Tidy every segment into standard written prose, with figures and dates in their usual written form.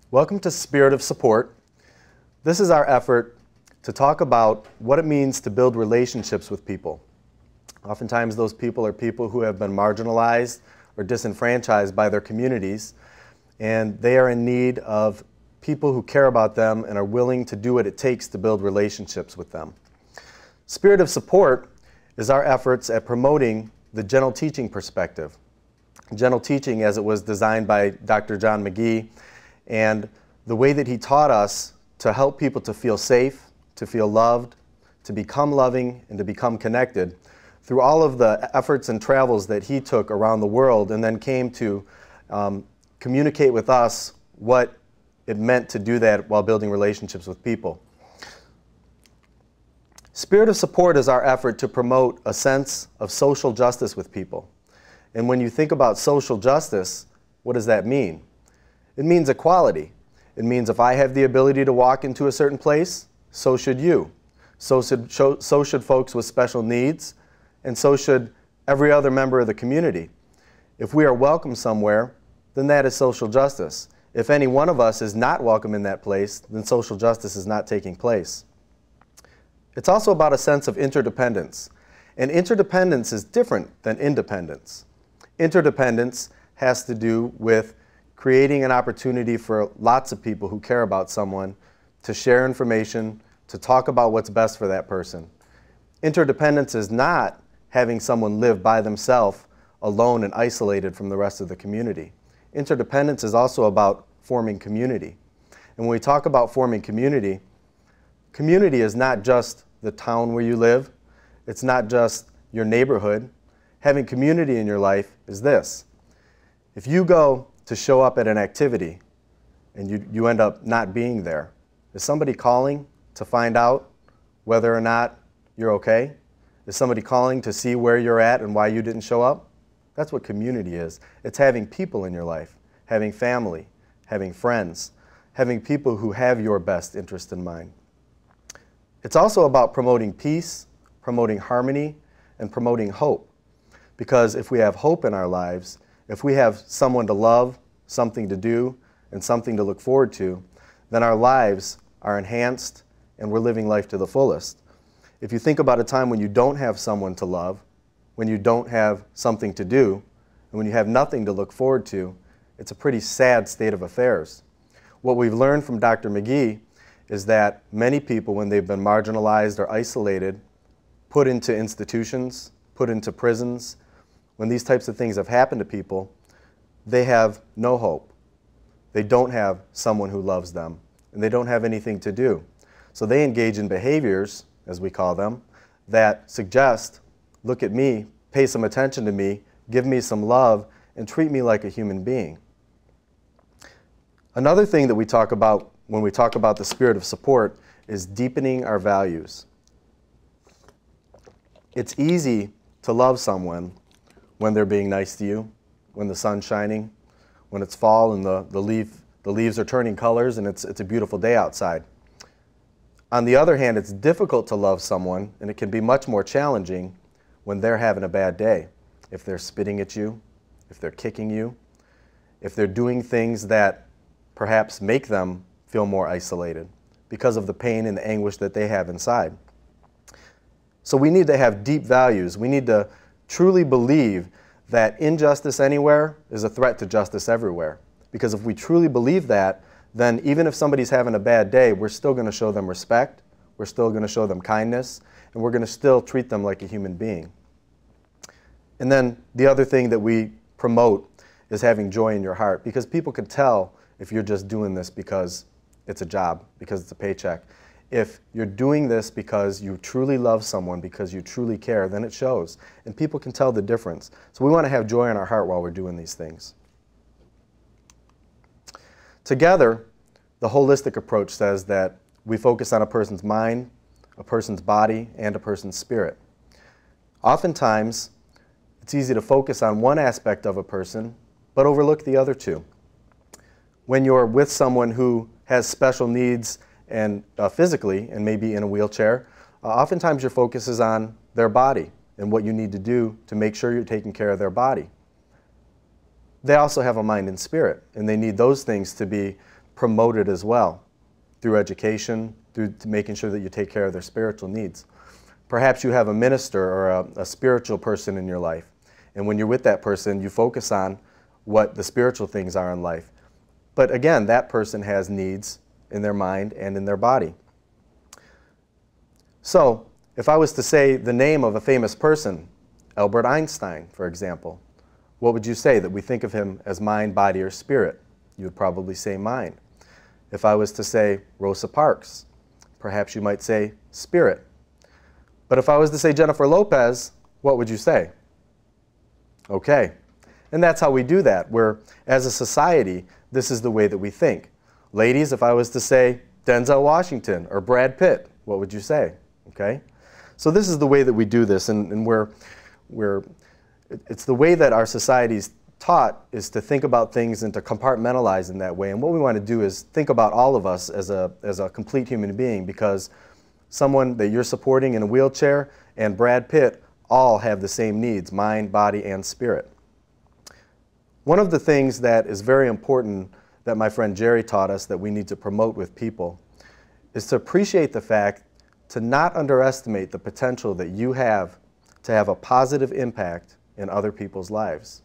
Welcome to Spirit of Support. This is our effort to talk about what it means to build relationships with people. Oftentimes those people are people who have been marginalized or disenfranchised by their communities, and they are in need of people who care about them and are willing to do what it takes to build relationships with them. Spirit of Support is our efforts at promoting the gentle teaching perspective. Gentle teaching as it was designed by Dr. John McGee, and the way that he taught us to help people to feel safe, to feel loved, to become loving, and to become connected through all of the efforts and travels that he took around the world, and then came to communicate with us what it meant to do that while building relationships with people. Spirit of Support is our effort to promote a sense of social justice with people. And when you think about social justice, what does that mean? It means equality. It means if I have the ability to walk into a certain place, so should you. So should folks with special needs, and so should every other member of the community. If we are welcome somewhere, then that is social justice. If any one of us is not welcome in that place, then social justice is not taking place. It's also about a sense of interdependence. And interdependence is different than independence. Interdependence has to do with creating an opportunity for lots of people who care about someone to share information, to talk about what's best for that person. Interdependence is not having someone live by themselves, alone and isolated from the rest of the community. Interdependence is also about forming community. And when we talk about forming community, community is not just the town where you live. It's not just your neighborhood. Having community in your life is this. If you go to show up at an activity and you end up not being there, is somebody calling to find out whether or not you're okay? Is somebody calling to see where you're at and why you didn't show up? That's what community is. It's having people in your life, having family, having friends, having people who have your best interest in mind. It's also about promoting peace, promoting harmony, and promoting hope. Because if we have hope in our lives, if we have someone to love, something to do, and something to look forward to, then our lives are enhanced and we're living life to the fullest. If you think about a time when you don't have someone to love, when you don't have something to do, and when you have nothing to look forward to, it's a pretty sad state of affairs. What we've learned from Dr. McGee is that many people, when they've been marginalized or isolated, put into institutions, put into prisons, when these types of things have happened to people, they have no hope. They don't have someone who loves them, and they don't have anything to do. So they engage in behaviors, as we call them, that suggest, look at me, pay some attention to me, give me some love, and treat me like a human being. Another thing that we talk about when we talk about the spirit of support is deepening our values. It's easy to love someone when they're being nice to you, when the sun's shining, when it's fall and the leaves are turning colors and it's a beautiful day outside. On the other hand, it's difficult to love someone, and it can be much more challenging when they're having a bad day. If they're spitting at you, if they're kicking you, if they're doing things that perhaps make them feel more isolated because of the pain and the anguish that they have inside. So we need to have deep values. We need to truly believe that injustice anywhere is a threat to justice everywhere. Because if we truly believe that, then even if somebody's having a bad day, we're still going to show them respect, we're still going to show them kindness, and we're going to still treat them like a human being. And then the other thing that we promote is having joy in your heart, because people can tell if you're just doing this because it's a job, because it's a paycheck. If you're doing this because you truly love someone, because you truly care, then it shows. And people can tell the difference. So we want to have joy in our heart while we're doing these things. Together, the holistic approach says that we focus on a person's mind, a person's body, and a person's spirit. Oftentimes, it's easy to focus on one aspect of a person, but overlook the other two. When you're with someone who has special needs and physically, and maybe in a wheelchair, oftentimes your focus is on their body and what you need to do to make sure you're taking care of their body. They also have a mind and spirit, and they need those things to be promote it as well through education, through making sure that you take care of their spiritual needs. Perhaps you have a minister or a spiritual person in your life, and when you're with that person, you focus on what the spiritual things are in life. But again, that person has needs in their mind and in their body. So, if I was to say the name of a famous person, Albert Einstein, for example, what would you say? That we think of him as mind, body, or spirit? You would probably say mind. If I was to say Rosa Parks, perhaps you might say spirit. But if I was to say Jennifer Lopez, what would you say? Okay. And that's how we do that. As a society, this is the way that we think. Ladies, if I was to say Denzel Washington or Brad Pitt, what would you say? Okay? So this is the way that we do this, and it's the way that our society's taught is to think about things and to compartmentalize in that way. And what we want to do is think about all of us as a complete human being, because someone that you're supporting in a wheelchair and Brad Pitt all have the same needs, mind, body, and spirit. One of the things that is very important that my friend Jerry taught us that we need to promote with people is to appreciate the fact to not underestimate the potential that you have to have a positive impact in other people's lives.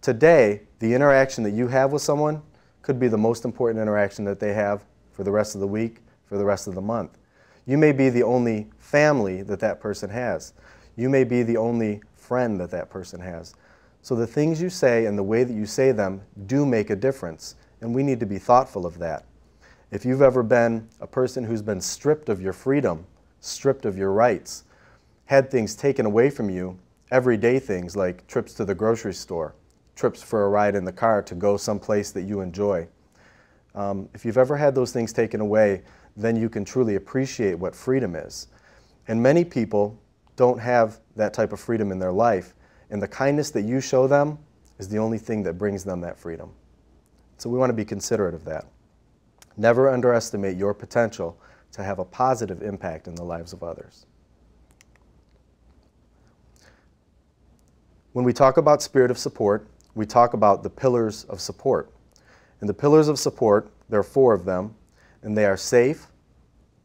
Today, the interaction that you have with someone could be the most important interaction that they have for the rest of the week, for the rest of the month. You may be the only family that that person has. You may be the only friend that that person has. So the things you say and the way that you say them do make a difference, and we need to be thoughtful of that. If you've ever been a person who's been stripped of your freedom, stripped of your rights, had things taken away from you, everyday things like trips to the grocery store, trips for a ride in the car to go someplace that you enjoy. If you've ever had those things taken away, then you can truly appreciate what freedom is. And many people don't have that type of freedom in their life, and the kindness that you show them is the only thing that brings them that freedom. So we want to be considerate of that. Never underestimate your potential to have a positive impact in the lives of others. When we talk about spirit of support, we talk about the pillars of support. And the pillars of support, there are 4 of them, and they are safe,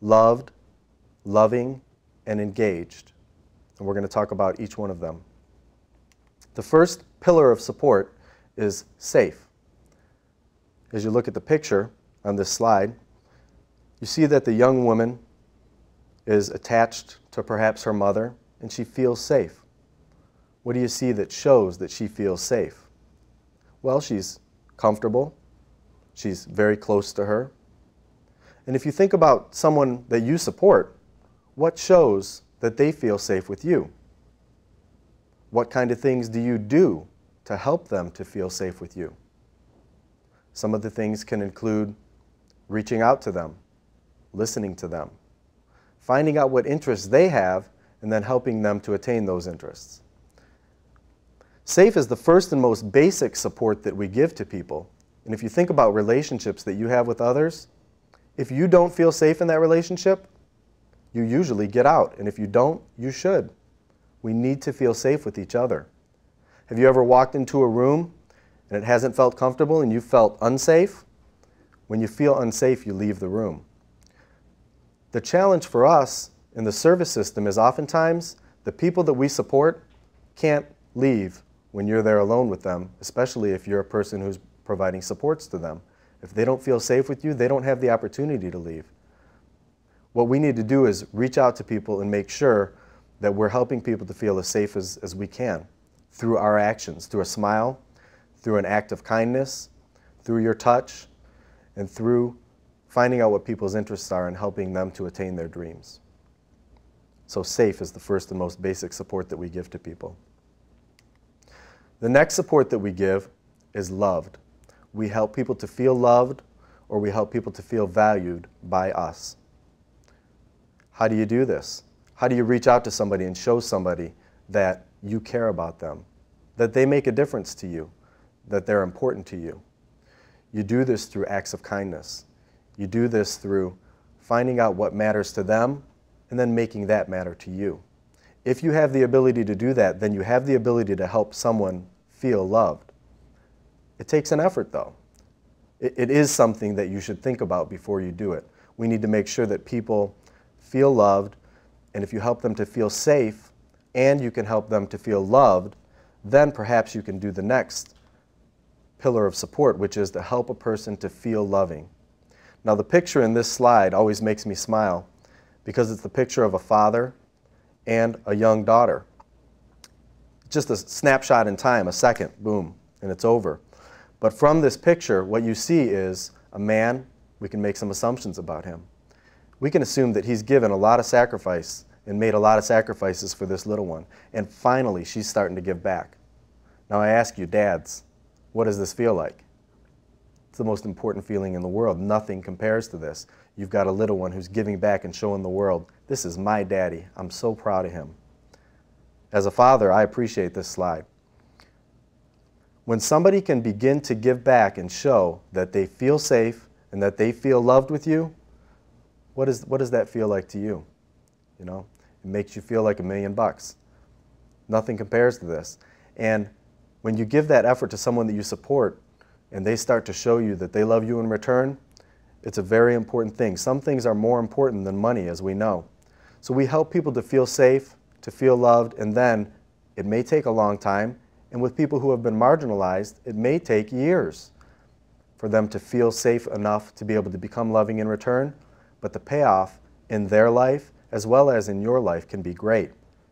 loved, loving, and engaged. And we're going to talk about each one of them. The first pillar of support is safe. As you look at the picture on this slide, you see that the young woman is attached to perhaps her mother, and she feels safe. What do you see that shows that she feels safe? Well, she's comfortable. She's very close to her. And if you think about someone that you support, what shows that they feel safe with you? What kind of things do you do to help them to feel safe with you? Some of the things can include reaching out to them, listening to them, finding out what interests they have, and then helping them to attain those interests. Safe is the first and most basic support that we give to people. And if you think about relationships that you have with others, if you don't feel safe in that relationship, you usually get out. And if you don't, you should. We need to feel safe with each other. Have you ever walked into a room and it hasn't felt comfortable and you felt unsafe? When you feel unsafe, you leave the room. The challenge for us in the service system is oftentimes the people that we support can't leave when you're there alone with them, especially if you're a person who's providing supports to them. If they don't feel safe with you, they don't have the opportunity to leave. What we need to do is reach out to people and make sure that we're helping people to feel as safe as we can through our actions, through a smile, through an act of kindness, through your touch, and through finding out what people's interests are and helping them to attain their dreams. So safe is the first and most basic support that we give to people. The next support that we give is loved. We help people to feel loved, or we help people to feel valued by us. How do you do this? How do you reach out to somebody and show somebody that you care about them, that they make a difference to you, that they're important to you? You do this through acts of kindness. You do this through finding out what matters to them and then making that matter to you. If you have the ability to do that, then you have the ability to help someone feel loved. It takes an effort, though. it is something that you should think about before you do it. We need to make sure that people feel loved, and if you help them to feel safe and you can help them to feel loved, then perhaps you can do the next pillar of support, which is to help a person to feel loving. Now, the picture in this slide always makes me smile because it's the picture of a father and a young daughter. Just a snapshot in time, a second, boom, and it's over. But from this picture, what you see is a man. We can make some assumptions about him. We can assume that he's given a lot of sacrifice and made a lot of sacrifices for this little one. And finally, she's starting to give back. Now I ask you, dads, what does this feel like? It's the most important feeling in the world. Nothing compares to this. You've got a little one who's giving back and showing the world, this is my daddy. I'm so proud of him. As a father, I appreciate this slide. When somebody can begin to give back and show that they feel safe and that they feel loved with you, what does that feel like to you? You know, it makes you feel like $1 million. Nothing compares to this. And when you give that effort to someone that you support and they start to show you that they love you in return, it's a very important thing. Some things are more important than money, as we know. So we help people to feel safe, to feel loved, and then it may take a long time. And with people who have been marginalized, it may take years for them to feel safe enough to be able to become loving in return. But the payoff in their life, as well as in your life, can be great.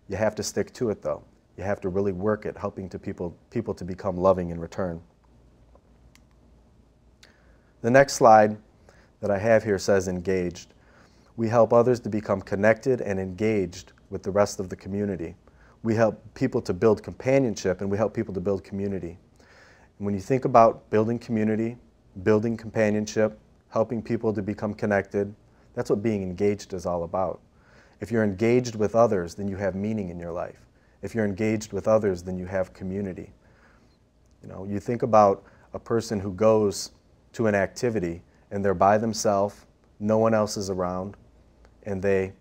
You have to stick to it, though. You have to really work at helping people to become loving in return. The next slide that I have here says engaged. We help others to become connected and engaged with the rest of the community. We help people to build companionship, and we help people to build community. And when you think about building community, building companionship, helping people to become connected, that's what being engaged is all about. If you're engaged with others, then you have meaning in your life. If you're engaged with others, then you have community. You know, you think about a person who goes to an activity and they're by themselves, no one else is around, and they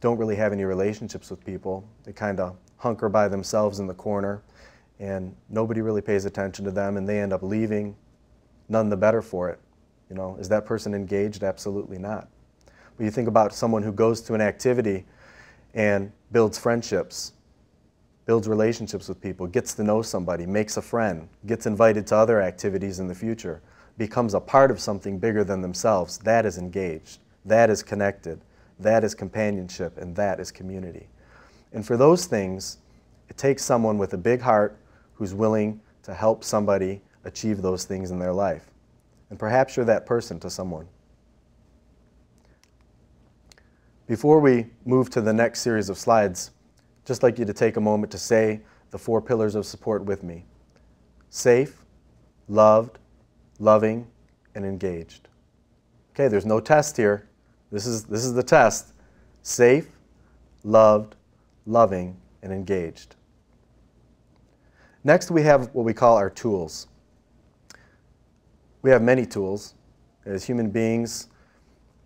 don't really have any relationships with people. They kind of hunker by themselves in the corner, and nobody really pays attention to them, and they end up leaving, none the better for it. You know, is that person engaged? Absolutely not. But you think about someone who goes to an activity and builds friendships, builds relationships with people, gets to know somebody, makes a friend, gets invited to other activities in the future, becomes a part of something bigger than themselves. That is engaged. That is connected. That is companionship, and that is community. And for those things, it takes someone with a big heart who's willing to help somebody achieve those things in their life. And perhaps you're that person to someone. Before we move to the next series of slides, I'd just like you to take a moment to say the 4 pillars of support with me. Safe, loved, loving, and engaged. Okay, there's no test here. This is the test. Safe, loved, loving, and engaged. Next, we have what we call our tools. We have many tools. As human beings,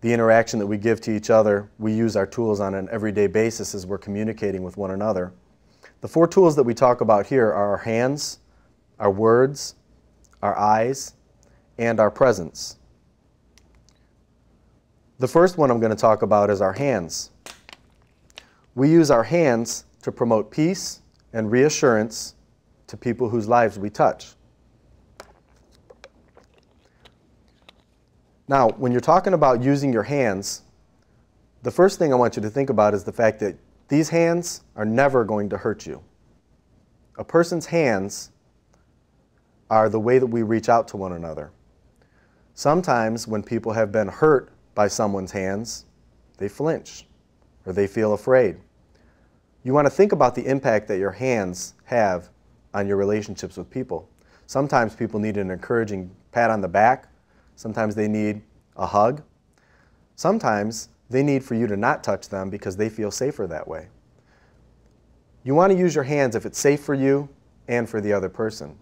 the interaction that we give to each other, we use our tools on an everyday basis as we're communicating with one another. The 4 tools that we talk about here are our hands, our words, our eyes, and our presence. The first one I'm going to talk about is our hands. We use our hands to promote peace and reassurance to people whose lives we touch. Now, when you're talking about using your hands, the first thing I want you to think about is the fact that these hands are never going to hurt you. A person's hands are the way that we reach out to one another. Sometimes when people have been hurt by someone's hands, they flinch or they feel afraid. You want to think about the impact that your hands have on your relationships with people. Sometimes people need an encouraging pat on the back. Sometimes they need a hug. Sometimes they need for you to not touch them because they feel safer that way. You want to use your hands if it's safe for you and for the other person.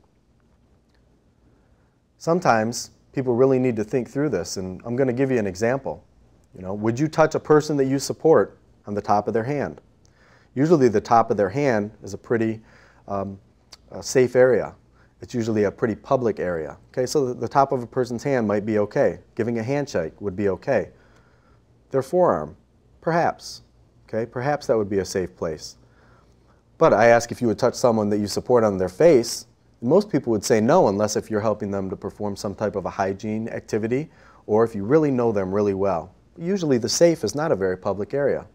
Sometimes people really need to think through this, and I'm going to give you an example. You know, would you touch a person that you support on the top of their hand? Usually the top of their hand is a pretty safe area. it's usually a pretty public area. Okay, so the top of a person's hand might be okay. Giving a handshake would be okay. Their forearm, perhaps. Okay, perhaps that would be a safe place. But I ask if you would touch someone that you support on their face, most people would say no, unless if you're helping them to perform some type of a hygiene activity, or if you really know them really well. Usually the safe is not a very public area.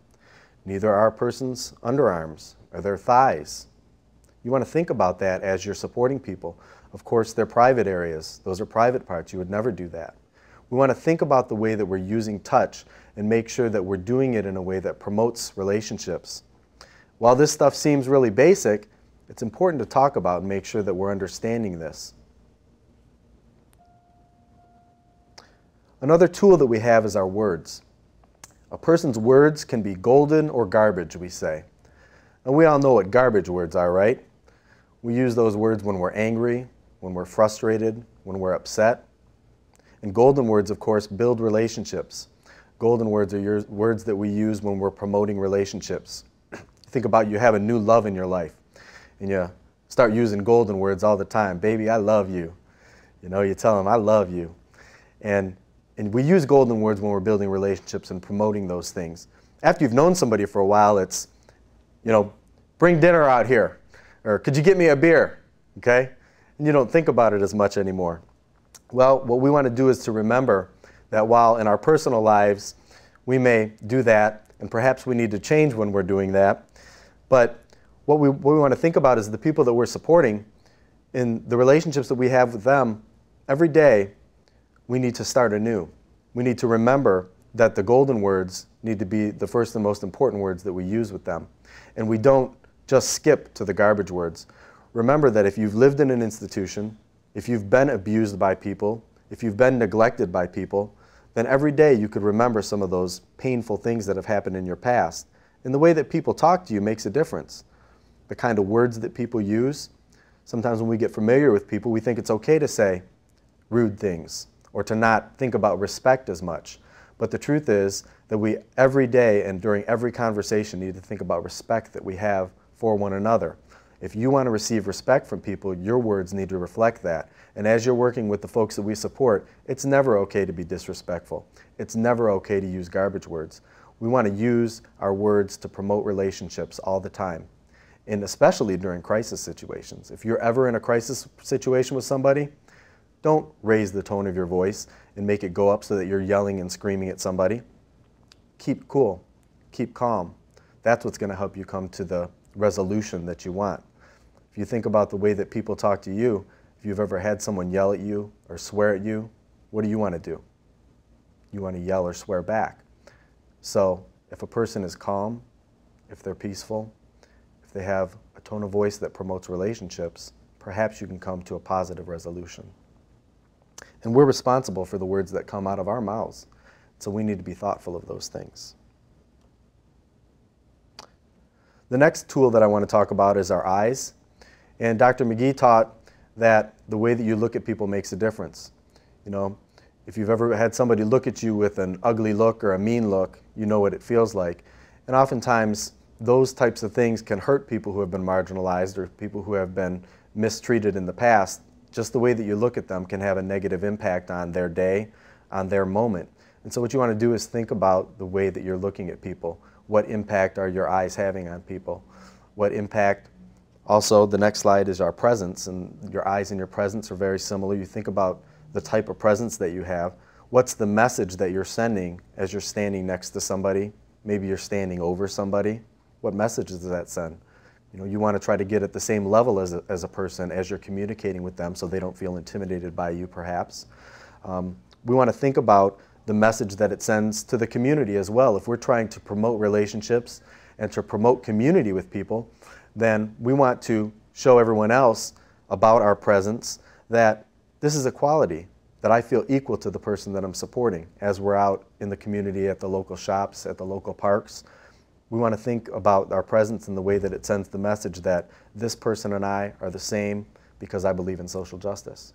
Neither are a person's underarms or their thighs. You want to think about that as you're supporting people. Of course, they're private areas. Those are private parts. You would never do that. We want to think about the way that we're using touch and make sure that we're doing it in a way that promotes relationships. While this stuff seems really basic, it's important to talk about and make sure that we're understanding this. Another tool that we have is our words. A person's words can be golden or garbage, we say. And we all know what garbage words are, right? We use those words when we're angry, when we're frustrated, when we're upset. And golden words, of course, build relationships. Golden words are words that we use when we're promoting relationships. Think about you have a new love in your life, and you start using golden words all the time. Baby, I love you. You know, you tell them, I love you. And we use golden words when we're building relationships and promoting those things. After you've known somebody for a while, it's, you know, bring dinner out here, or could you get me a beer, okay? And you don't think about it as much anymore. Well, what we want to do is to remember that while in our personal lives we may do that, and perhaps we need to change when we're doing that, but what we want to think about is the people that we're supporting, in the relationships that we have with them. Every day we need to start anew. We need to remember that the golden words need to be the first and most important words that we use with them. And we don't just skip to the garbage words. Remember that if you've lived in an institution, if you've been abused by people, if you've been neglected by people, then every day you could remember some of those painful things that have happened in your past. And the way that people talk to you makes a difference. The kind of words that people use. Sometimes when we get familiar with people, we think it's okay to say rude things or to not think about respect as much. But the truth is that we every day and during every conversation need to think about respect that we have for one another. If you want to receive respect from people, your words need to reflect that. And as you're working with the folks that we support, it's never okay to be disrespectful. It's never okay to use garbage words. We want to use our words to promote relationships all the time, and especially during crisis situations. If you're ever in a crisis situation with somebody, don't raise the tone of your voice and make it go up so that you're yelling and screaming at somebody. Keep cool, keep calm. That's what's going to help you come to the resolution that you want. If you think about the way that people talk to you, if you've ever had someone yell at you or swear at you, what do you want to do? You want to yell or swear back. So if a person is calm, if they're peaceful, if they have a tone of voice that promotes relationships, perhaps you can come to a positive resolution. And we're responsible for the words that come out of our mouths, so we need to be thoughtful of those things. The next tool that I want to talk about is our eyes. And Dr. McGee taught that the way that you look at people makes a difference. You know, if you've ever had somebody look at you with an ugly look or a mean look, you know what it feels like. And oftentimes, those types of things can hurt people who have been marginalized or people who have been mistreated in the past. Just the way that you look at them can have a negative impact on their day, on their moment. And so what you want to do is think about the way that you're looking at people. What impact are your eyes having on people? What impact, also the next slide is our presence, and your eyes and your presence are very similar. You think about the type of presence that you have. What's the message that you're sending as you're standing next to somebody? Maybe you're standing over somebody. What message does that send? You know, you want to try to get at the same level as a person as you're communicating with them so they don't feel intimidated by you, perhaps. We want to think about the message that it sends to the community as well. If we're trying to promote relationships and to promote community with people, then we want to show everyone else about our presence that this is a quality, that I feel equal to the person that I'm supporting as we're out in the community at the local shops, at the local parks. We want to think about our presence in the way that it sends the message that this person and I are the same because I believe in social justice.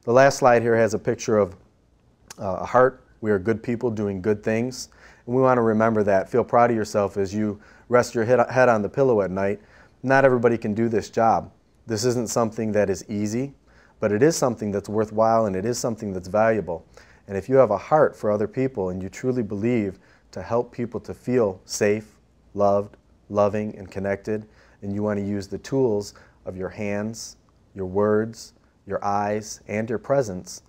The last slide here has a picture of a heart. We are good people doing good things. And we want to remember that. Feel proud of yourself as you rest your head on the pillow at night. Not everybody can do this job. This isn't something that is easy, but it is something that's worthwhile and it is something that's valuable. And if you have a heart for other people and you truly believe to help people to feel safe, loved, loving, and connected, and you want to use the tools of your hands, your words, your eyes, and your presence,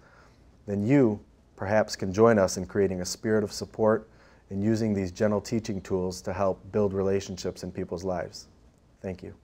then you perhaps can join us in creating a spirit of support and using these gentle teaching tools to help build relationships in people's lives. Thank you.